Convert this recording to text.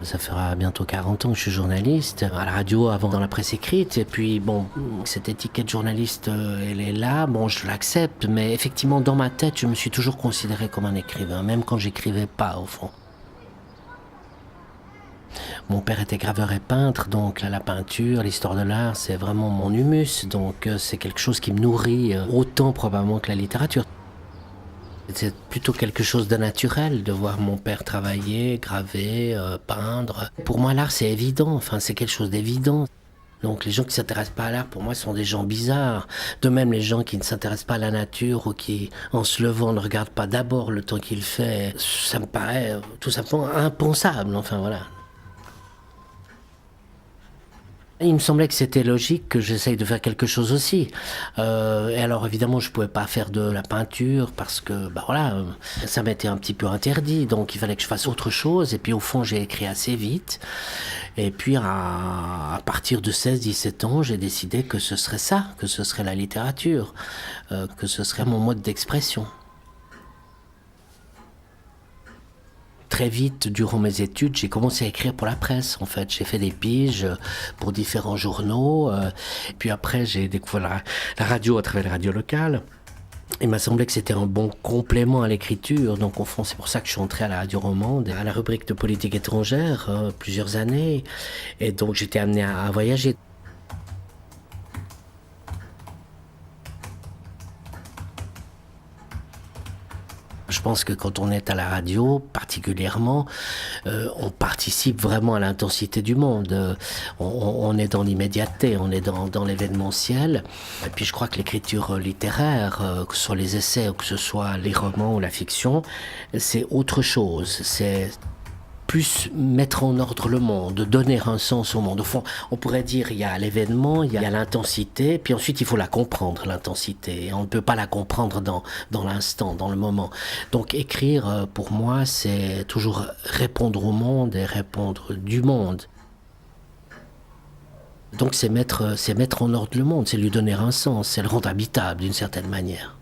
Ça fera bientôt 40 ans que je suis journaliste, à la radio, avant dans la presse écrite. Et puis, bon, cette étiquette journaliste, elle est là, bon, je l'accepte. Mais effectivement, dans ma tête, je me suis toujours considéré comme un écrivain, même quand j'écrivais pas, au fond. Mon père était graveur et peintre, donc la peinture, l'histoire de l'art, c'est vraiment mon humus. Donc c'est quelque chose qui me nourrit autant probablement que la littérature. C'est plutôt quelque chose de naturel de voir mon père travailler, graver, peindre. Pour moi, l'art, c'est évident, enfin, c'est quelque chose d'évident. Donc les gens qui ne s'intéressent pas à l'art, pour moi, sont des gens bizarres. De même, les gens qui ne s'intéressent pas à la nature ou qui, en se levant, ne regardent pas d'abord le temps qu'il fait, ça me paraît tout simplement impensable, enfin voilà. Il me semblait que c'était logique que j'essaye de faire quelque chose aussi. Et alors évidemment, je pouvais pas faire de la peinture parce que, bah voilà, ça m'était un petit peu interdit. Donc il fallait que je fasse autre chose. Et puis au fond, j'ai écrit assez vite. Et puis à partir de 16-17 ans, j'ai décidé que ce serait ça, que ce serait la littérature, que ce serait mon mode d'expression. Très vite, durant mes études, j'ai commencé à écrire pour la presse. En fait, j'ai fait des piges pour différents journaux. Puis après, j'ai découvert la radio à travers les radios locales. Il m'a semblé que c'était un bon complément à l'écriture. Donc, au fond, c'est pour ça que je suis entré à la radio romande, à la rubrique de politique étrangère, plusieurs années. Et donc, j'étais amené à voyager. Je pense que quand on est à la radio, particulièrement, on participe vraiment à l'intensité du monde. On est dans l'immédiateté, on est dans l'événementiel. Et puis je crois que l'écriture littéraire, que ce soit les essais ou que ce soit les romans ou la fiction, c'est autre chose. C'est plus mettre en ordre le monde, donner un sens au monde. Au fond, on pourrait dire il y a l'événement, il y a l'intensité, puis ensuite il faut la comprendre, l'intensité. Et on ne peut pas la comprendre dans l'instant, dans le moment. Donc écrire, pour moi, c'est toujours répondre au monde et répondre du monde. Donc c'est mettre en ordre le monde, c'est lui donner un sens, c'est le rendre habitable d'une certaine manière.